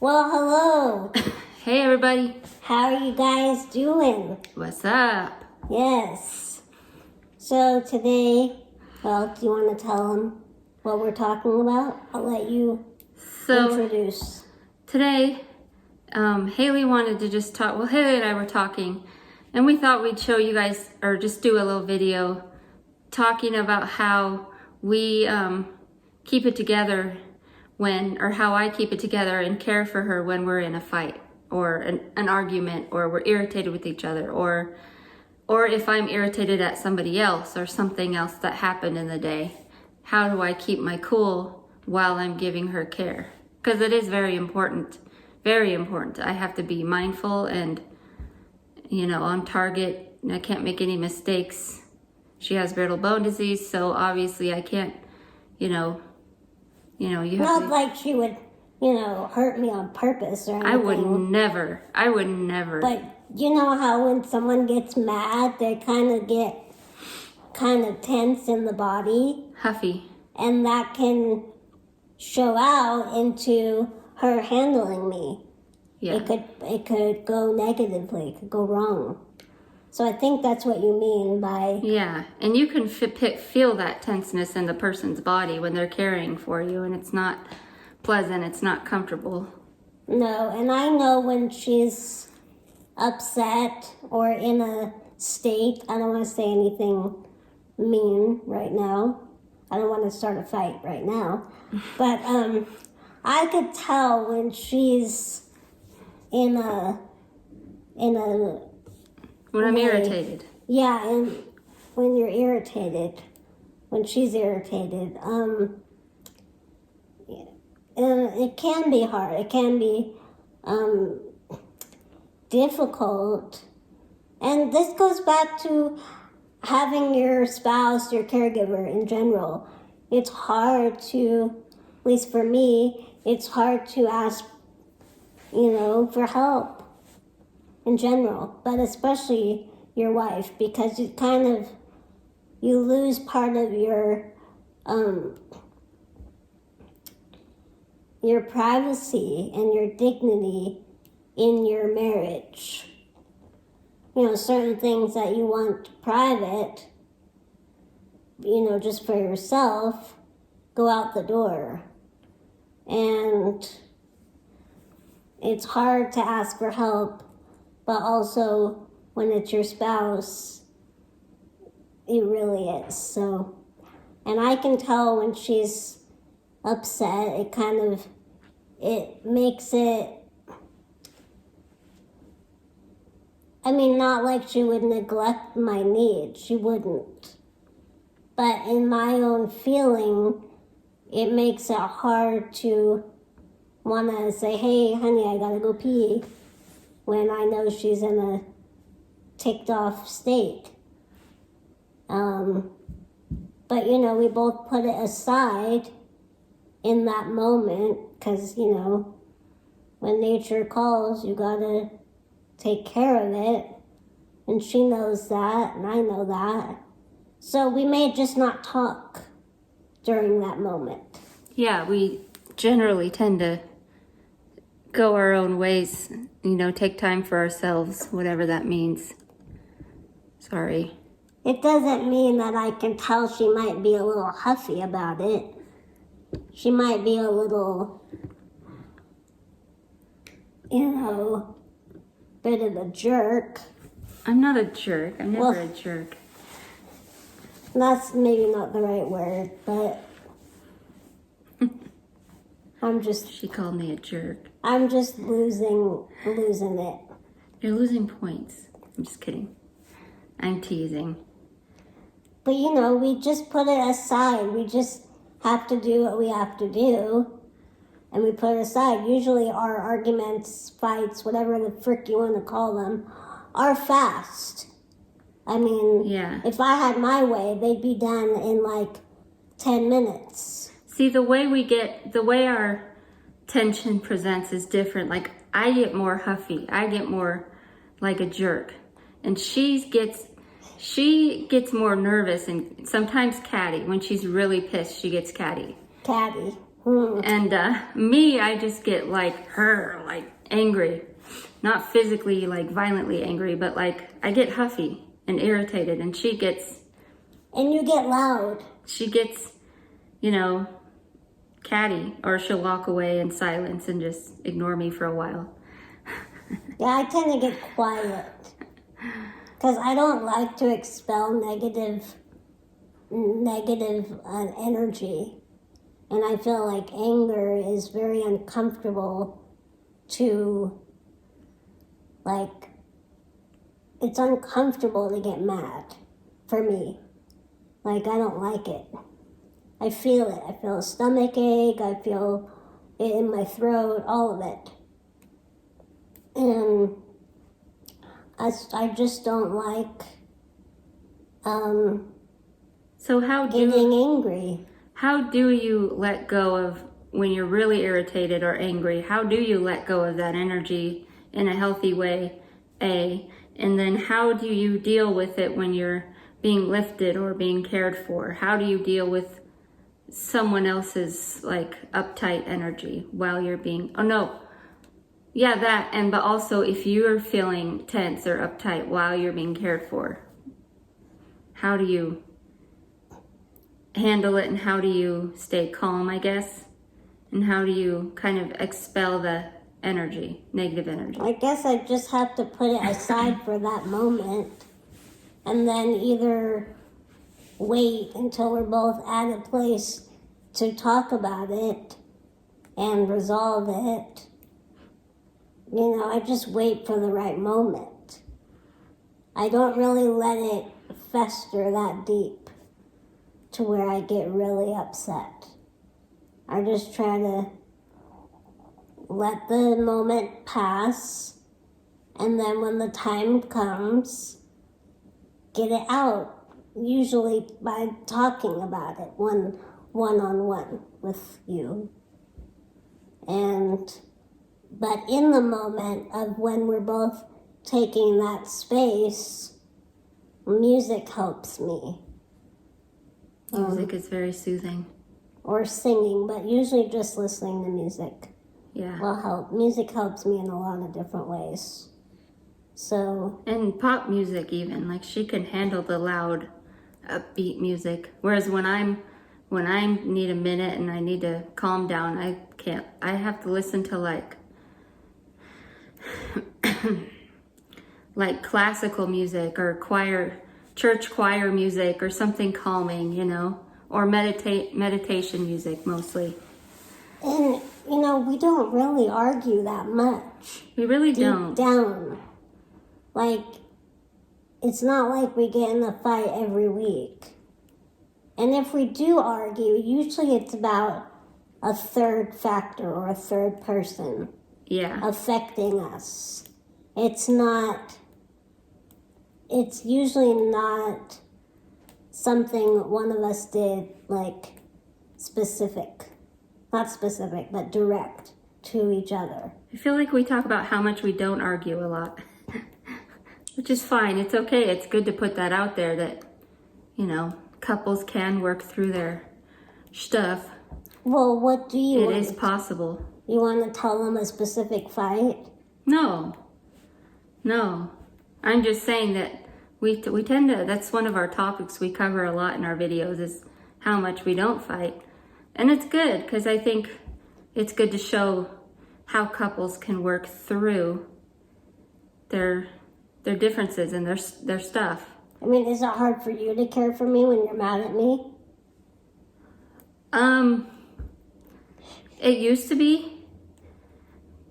Well, hello. Hey, everybody. How are you guys doing? What's up? Yes. So today, do you want to tell them what we're talking about? I'll let you introduce. Today, Haley wanted to just talk. Well, Haley and I were talking, and we thought we'd show you guys, or just do a little video talking about how we keep it together or how I keep it together and care for her when we're in a fight or an argument, or we're irritated with each other, or if I'm irritated at somebody else or something else that happened in the day. How do I keep my cool while I'm giving her care? Because it is very important. Very important. I have to be mindful and, on target. And I can't make any mistakes. She has brittle bone disease, so obviously I can't, you have Not like she would, hurt me on purpose or anything. I would never. But you know how when someone gets mad, they kind of get tense in the body? Huffy. And that can show out into her handling me. Yeah. It could go negatively. It could go wrong. So I think that's what you mean by... Yeah, and you can feel that tenseness in the person's body when they're caring for you, and it's not pleasant, it's not comfortable. No, and I know when she's upset or in a state. I don't want to say anything mean right now. I don't want to start a fight right now. But I could tell when she's in a when I'm irritated. Yeah, and when you're irritated, when she's irritated, and it can be hard. It can be difficult. And this goes back to having your spouse, your caregiver in general. It's hard to, at least for me, it's hard to ask, for help in general, but especially your wife, because you lose part of your privacy and your dignity in your marriage. Certain things that you want private, just for yourself, go out the door. And it's hard to ask for help, but also when it's your spouse, it really is. So, and I can tell when she's upset, it makes it, not like she would neglect my needs. She wouldn't. But in my own feeling, it makes it hard to want to say, hey, honey, I gotta go pee, when I know she's in a ticked off state. But, we both put it aside in that moment, because, when nature calls, you gotta take care of it. And she knows that, and I know that. So we may just not talk during that moment. Yeah, we generally tend to go our own ways, take time for ourselves, whatever that means. Sorry. It doesn't mean that I can tell she might be a little huffy about it. She might be a little, bit of a jerk. I'm not a jerk. I'm never a jerk. That's maybe not the right word, but She called me a jerk. I'm just losing it. You're losing points. I'm just kidding. I'm teasing. But we just put it aside. We just have to do what we have to do. And we put it aside. Usually our arguments, fights, whatever the frick you want to call them, are fast. Yeah. If I had my way, they'd be done in like 10 minutes. See, the way our tension presents is different. Like, I get more huffy. I get more like a jerk. And she gets more nervous and sometimes catty. When she's really pissed, she gets catty. Catty. And me, I just get like angry. Not physically, like violently angry, but like I get huffy and irritated, and she gets... And you get loud. She gets, catty, or she'll walk away in silence and just ignore me for a while. Yeah, I tend to get quiet. Because I don't like to expel negative energy. And I feel like anger is very uncomfortable to, like, it's uncomfortable to get mad for me. Like, I don't like it. I feel it. I feel a stomach ache. I feel it in my throat, all of it. And I just don't like So getting angry. How do you let go of when you're really irritated or angry? How do you let go of that energy in a healthy way? And then how do you deal with it when you're being lifted or being cared for? How do you deal with someone else's like uptight energy while you're being, but also if you're feeling tense or uptight while you're being cared for, how do you handle it, and how do you stay calm, I guess? And how do you kind of expel the energy, negative energy? I guess I just have to put it aside for that moment and then either wait until we're both at a place to talk about it and resolve it. I just wait for the right moment. I don't really let it fester that deep to where I get really upset. I just try to let the moment pass, and then when the time comes, get it out, usually by talking about it one-on-one with you. But in the moment of when we're both taking that space, music helps me. Music is very soothing. Or singing, but usually just listening to music will help. Music helps me in a lot of different ways. And pop music even, like she can handle the loud, upbeat music. Whereas when I need a minute and I need to calm down, I can't. I have to listen to like classical music or church choir music or something calming, or meditation music mostly. And, we don't really argue that much. We really don't. Deep down. Like, it's not like we get in a fight every week. And if we do argue, usually it's about a third factor or a third person affecting us. It's usually not something one of us did, like not specific, but direct to each other. I feel like we talk about how much we don't argue a lot, which is fine. It's okay. It's good to put that out there that, couples can work through their stuff. Well, what do you want? It is possible. You want to tell them a specific fight? No. I'm just saying that we tend to, that's one of our topics we cover a lot in our videos, is how much we don't fight. And it's good, because I think it's good to show how couples can work through their differences and their stuff. I mean, is it hard for you to care for me when you're mad at me? It used to be,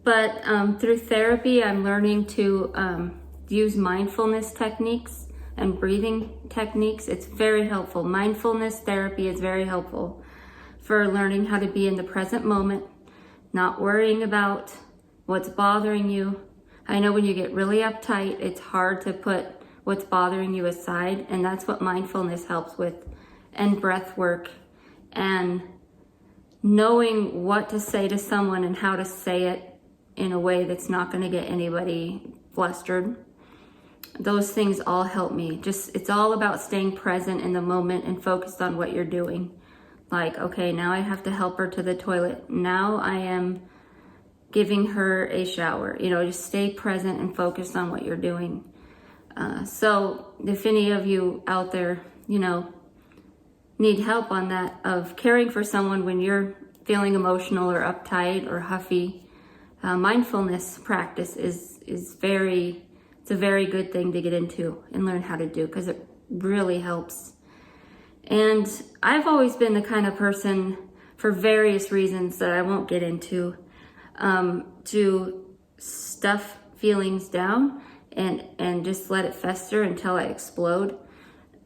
but through therapy, I'm learning to use mindfulness techniques and breathing techniques. It's very helpful. Mindfulness therapy is very helpful for learning how to be in the present moment, not worrying about what's bothering you. I know when you get really uptight, it's hard to put what's bothering you aside, and that's what mindfulness helps with, and breath work, and knowing what to say to someone and how to say it in a way that's not going to get anybody flustered. Those things all help me. It's all about staying present in the moment and focused on what you're doing. Like, okay, now I have to help her to the toilet. Now I am giving her a shower. Just stay present and focus on what you're doing. So if any of you out there, need help on that of caring for someone when you're feeling emotional or uptight or huffy, mindfulness practice is it's a very good thing to get into and learn how to do, because it really helps. And I've always been the kind of person, for various reasons that I won't get into, to stuff feelings down and just let it fester until I explode.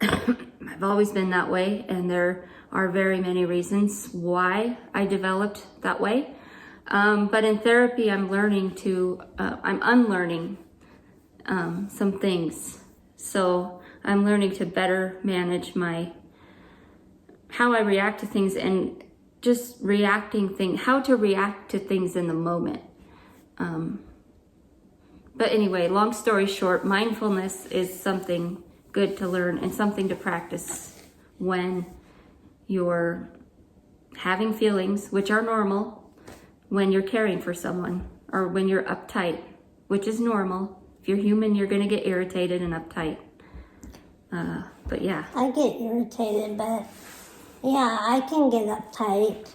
I've always been that way, and there are very many reasons why I developed that way. But in therapy, I'm unlearning some things. So I'm learning to better manage how I react to things, and just how to react to things in the moment. But anyway, long story short, mindfulness is something good to learn and something to practice when you're having feelings, which are normal, when you're caring for someone, or when you're uptight, which is normal. If you're human, you're going to get irritated and uptight. But yeah. I get irritated, but yeah, I can get uptight.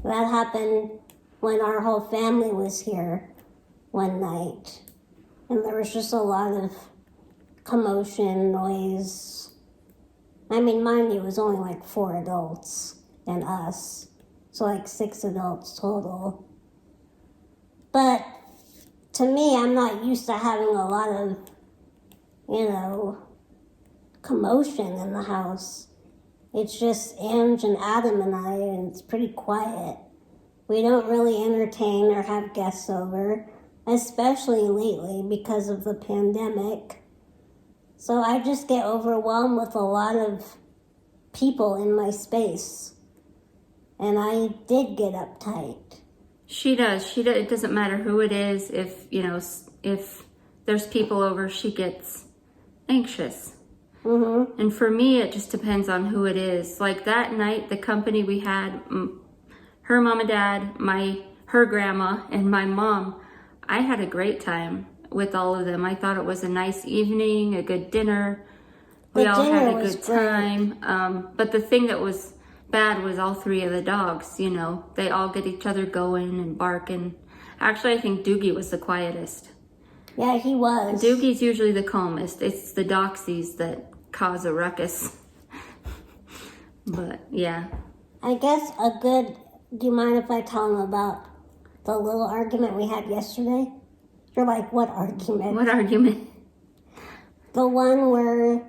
That happened when our whole family was here one night. And there was just a lot of commotion, noise. I mean, mind you, it was only like 4 adults and us. So like 6 adults total. But to me, I'm not used to having a lot of, commotion in the house. It's just Ange and Adam and I, and it's pretty quiet. We don't really entertain or have guests over, especially lately because of the pandemic. So I just get overwhelmed with a lot of people in my space. And I did get uptight. She does. It doesn't matter who it is. If there's people over, she gets anxious. Mm-hmm. And for me, it just depends on who it is. Like that night, the company we had, her mom and dad, her grandma, and my mom, I had a great time with all of them. I thought it was a nice evening, a good dinner. We all had a good time. But the thing that was bad was all 3 of the dogs. They all get each other going and barking. Actually, I think Doogie was the quietest. Yeah, he was. Doogie's usually the calmest. It's the doxies that cause a ruckus. But yeah. I guess do you mind if I tell him about the little argument we had yesterday? You're like, what argument? What argument? The one where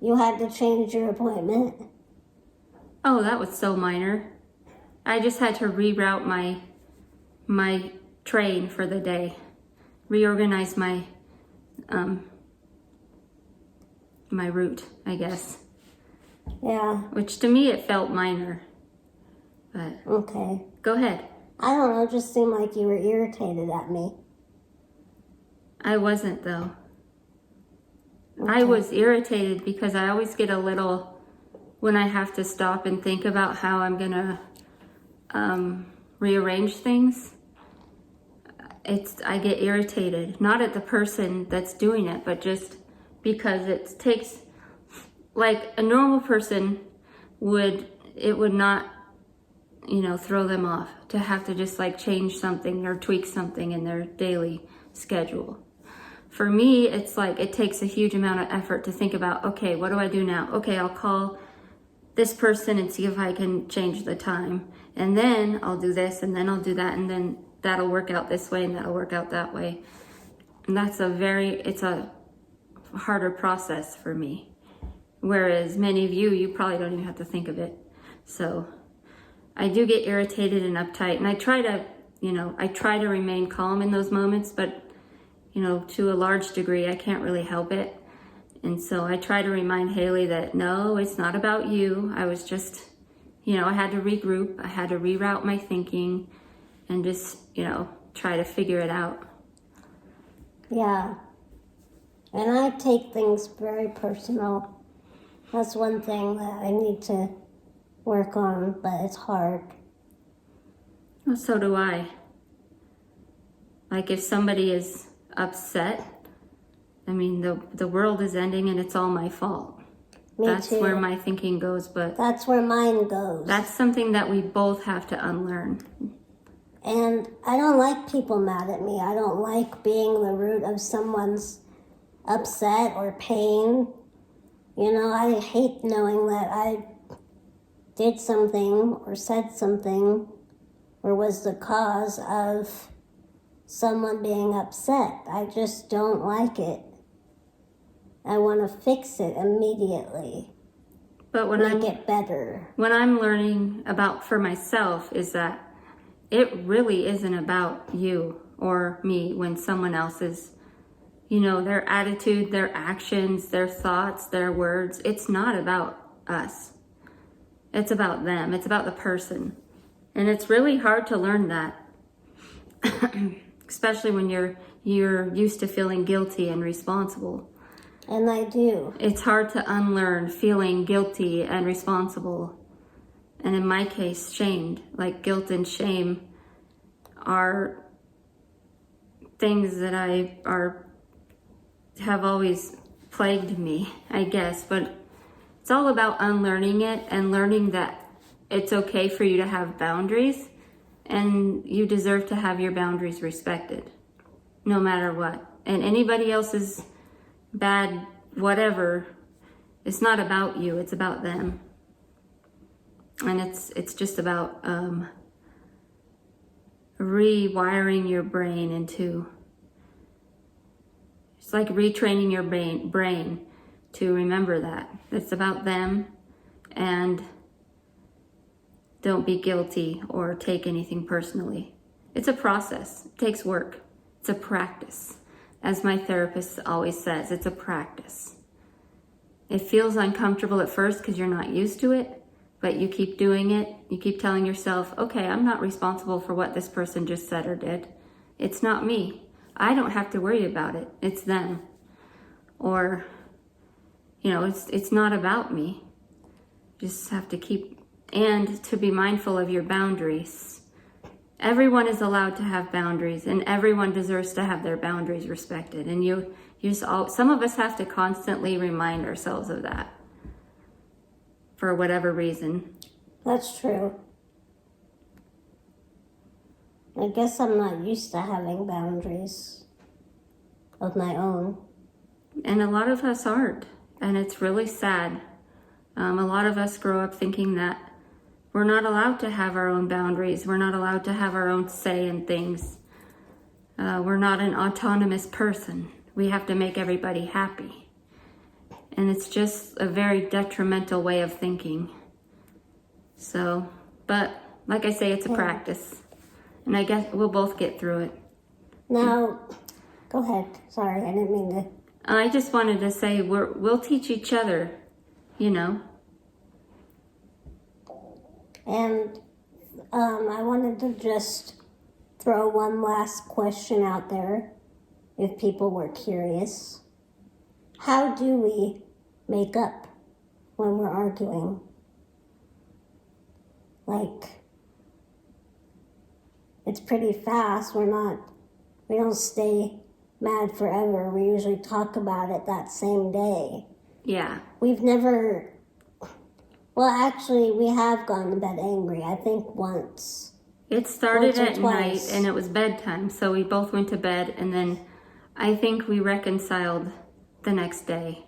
you had to change your appointment. Oh, that was so minor. I just had to reroute my train for the day. Reorganize my my route, I guess. Yeah. Which to me it felt minor. But okay. Go ahead. I don't know, it just seemed like you were irritated at me. I wasn't though. Okay. I was irritated because I always get a little, when I have to stop and think about how I'm gonna rearrange things, I get irritated. Not at the person that's doing it, but just because it takes, like a normal person would not, throw them off to have to just like change something or tweak something in their daily schedule. For me, it's like it takes a huge amount of effort to think about, okay, what do I do now? Okay, I'll call this person and see if I can change the time. And then I'll do this, and then I'll do that, and then that'll work out this way, and that'll work out that way. And it's a harder process for me. Whereas many of you probably don't even have to think of it. So I do get irritated and uptight, and I try to remain calm in those moments, but to a large degree, I can't really help it. And so I try to remind Haley that, no, it's not about you. I was just, I had to regroup. I had to reroute my thinking and just, try to figure it out. Yeah. And I take things very personal. That's one thing that I need to work on, but it's hard. Well, so do I. Like if somebody is upset, I mean, the world is ending and it's all my fault. That's too. where my thinking goes, but That's where mine goes. that's something that we both have to unlearn. And I don't like people mad at me. I don't like being the root of someone's upset or pain. You know, I hate knowing that I did something or said something or was the cause of someone being upset. I just don't like it. I want to fix it immediately. But Make it better. What I'm learning about for myself is that it really isn't about you or me when someone else is, you know, their attitude, their actions, their thoughts, their words. It's not about us. It's about them. It's about the person. And it's really hard to learn that, especially when you're used to feeling guilty and responsible. And I do. It's hard to unlearn feeling guilty and responsible. And in my case, shamed. Like guilt and shame are things that have always plagued me, I guess. But it's all about unlearning it and learning that it's okay for you to have boundaries and you deserve to have your boundaries respected, no matter what. And anybody else's bad whatever, it's not about you, it's about them. And it's just about rewiring your brain into, it's like retraining your brain to remember that it's about them, and don't be guilty or take anything personally. It's a process. It takes work. It's a practice. As my therapist always says, it's a practice. It feels uncomfortable at first because you're not used to it, but you keep doing it. You keep telling yourself, okay, I'm not responsible for what this person just said or did. It's not me. I don't have to worry about it. It's them. Or, you know, it's not about me. Just have to keep, and to be mindful of your boundaries. Everyone is allowed to have boundaries, and everyone deserves to have their boundaries respected. And some of us have to constantly remind ourselves of that for whatever reason. That's true. I guess I'm not used to having boundaries of my own. And a lot of us aren't, and it's really sad. A lot of us grow up thinking that we're not allowed to have our own boundaries. We're not allowed to have our own say in things. We're not an autonomous person. We have to make everybody happy. And it's just a very detrimental way of thinking. So, but like I say, it's a practice. And I guess we'll both get through it. Now, go ahead. Sorry, I didn't mean to. I just wanted to say we'll teach each other, you know. And I wanted to just throw one last question out there, if people were curious. How do we make up when we're arguing? Like, it's pretty fast. We don't stay mad forever. We usually talk about it that same day. Yeah. We've never... Well, actually, we have gone to bed angry, I think once. It started Once or at twice. night and it was bedtime, so we both went to bed, and then I think we reconciled the next day.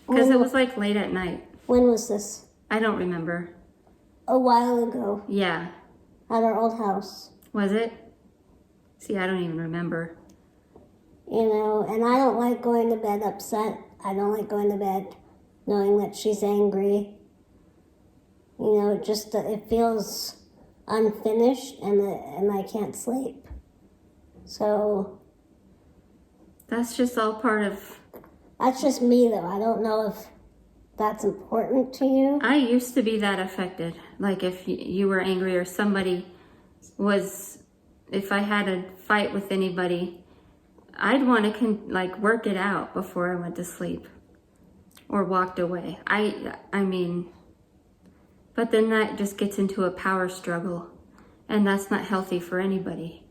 Because it was like late at night. When was this? I don't remember. A while ago, Yeah. at our old house. Was it? See, I don't even remember. You know, and I don't like going to bed upset. I don't like going to bed knowing that she's angry. You know, just it feels unfinished, and I can't sleep. So That's just all part of... that's just me, though. I don't know if that's important to you. I used to be that affected. Like if you were angry or somebody was... If I had a fight with anybody, I'd want to work it out before I went to sleep or walked away. I mean, But then that just gets into a power struggle, and that's not healthy for anybody.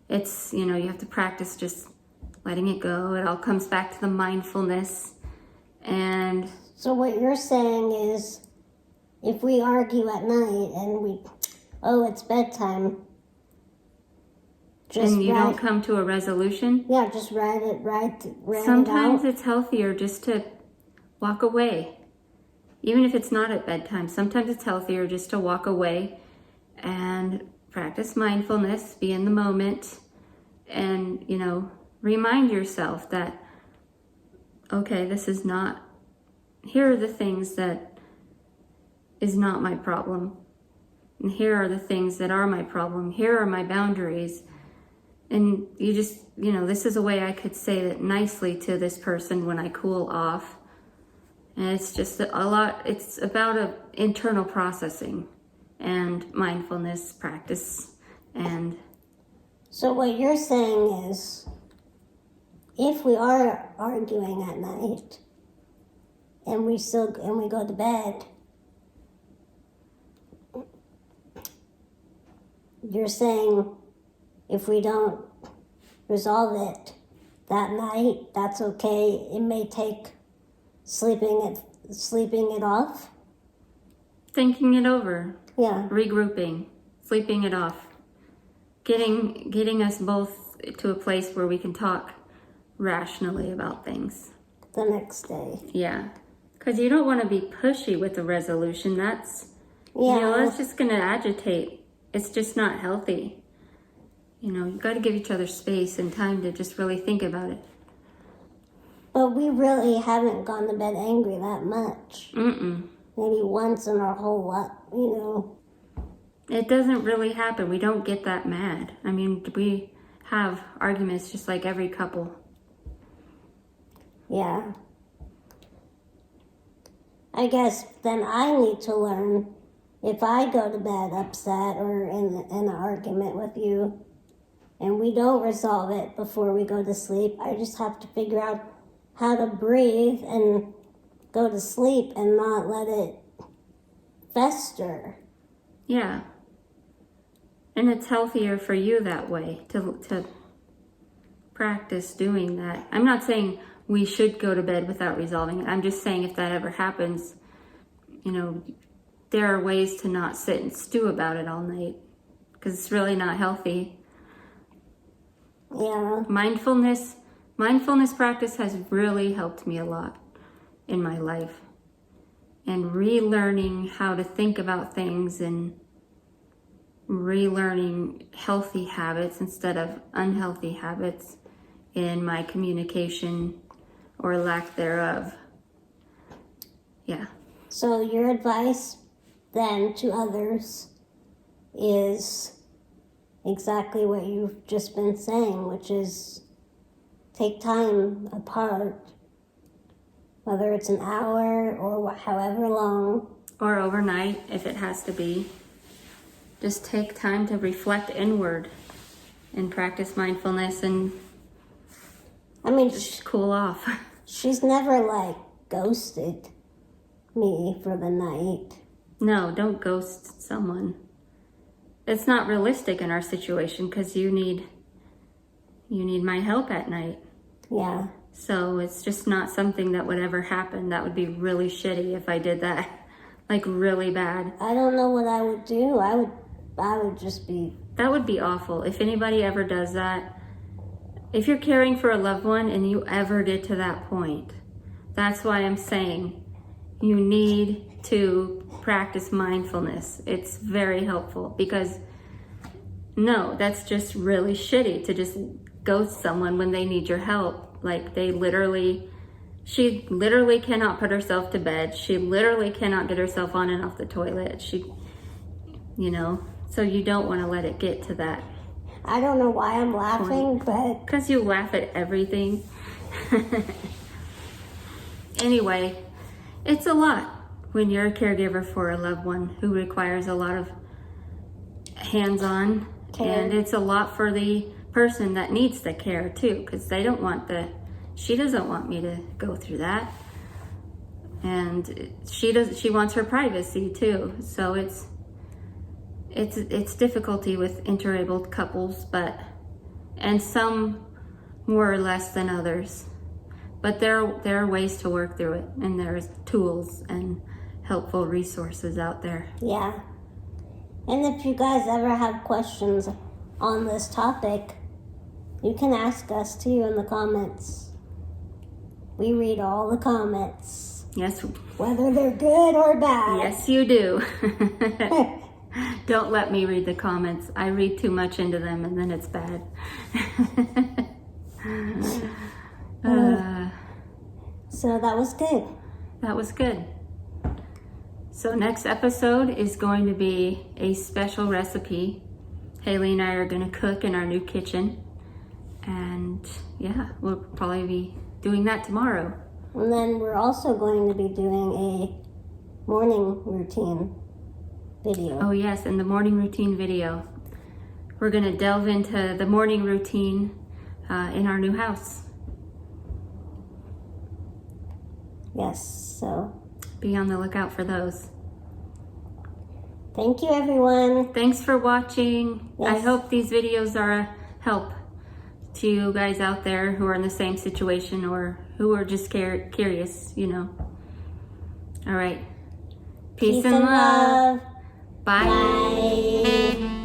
It's, you have to practice just letting it go. It all comes back to the mindfulness. And so what you're saying is, if we argue at night and it's bedtime, and you don't come to a resolution? Yeah, just write it Sometimes out. it's healthier just to walk away. Even if it's not at bedtime, sometimes it's healthier just to walk away and practice mindfulness, be in the moment, and, remind yourself that, okay, here are the things that is not my problem. And here are the things that are my problem. Here are my boundaries. And you just, this is a way I could say that nicely to this person when I cool off. And it's just it's about internal processing and mindfulness practice. And so what you're saying is, if we are arguing at night and we go to bed, you're saying if we don't resolve it that night, that's okay. It may take sleeping it off. Thinking it over. Yeah. Regrouping. Sleeping it off. Getting us both to a place where we can talk rationally about things. The next day. Yeah. Because you don't want to be pushy with the resolution. That's just going to agitate. It's just not healthy. You got to give each other space and time to just really think about it. But we really haven't gone to bed angry that much. Mm-mm. Maybe once in our whole life, It doesn't really happen. We don't get that mad. I mean, we have arguments just like every couple. Yeah. I guess then I need to learn, if I go to bed upset or in an argument with you and we don't resolve it before we go to sleep, I just have to figure out how to breathe and go to sleep and not let it fester. Yeah. And it's healthier for you that way to practice doing that. I'm not saying we should go to bed without resolving it. I'm just saying if that ever happens, there are ways to not sit and stew about it all night, because it's really not healthy. Yeah. Mindfulness practice has really helped me a lot in my life. And relearning how to think about things and relearning healthy habits instead of unhealthy habits in my communication or lack thereof. Yeah. So your advice then to others is exactly what you've just been saying, which is take time apart, whether it's an hour or however long. Or overnight, if it has to be. Just take time to reflect inward and practice mindfulness and just cool off. She's never ghosted me for the night. No, don't ghost someone. It's not realistic in our situation because you need my help at night. Yeah. So it's just not something that would ever happen. That would be really shitty if I did that. Really bad. I don't know what I would do. I would just be... That would be awful. If anybody ever does that, if you're caring for a loved one and you ever get to that point, that's why I'm saying you need to practice mindfulness. It's very helpful because no, that's just really shitty to just ghost someone when they need your help. She literally cannot put herself to bed. She literally cannot get herself on and off the toilet. So you don't want to let it get to that. I don't know why I'm laughing, but... Because you laugh at everything. Anyway, it's a lot when you're a caregiver for a loved one who requires a lot of hands-on care. And it's a lot for the person that needs the care too, because she doesn't want me to go through that. and she wants her privacy too. So it's difficulty with interabled couples, and some more or less than others. But there are ways to work through it, and there's tools and helpful resources out there. Yeah. And if you guys ever have questions on this topic, you can ask us too in the comments. We read all the comments. Yes. Whether they're good or bad. Yes, you do. Don't let me read the comments. I read too much into them and then it's bad. So that was good. That was good. So next episode is going to be a special recipe. Haley and I are going to cook in our new kitchen. And yeah, we'll probably be doing that tomorrow. And then we're also going to be doing a morning routine video. Oh yes, and the morning routine video. We're going to delve into the morning routine in our new house. Yes, so Be on the lookout for those. thank you, everyone. Thanks for watching. Yes. I hope these videos are a help to you guys out there who are in the same situation or who are just curious, you know. All right. Peace and love. Bye. Bye.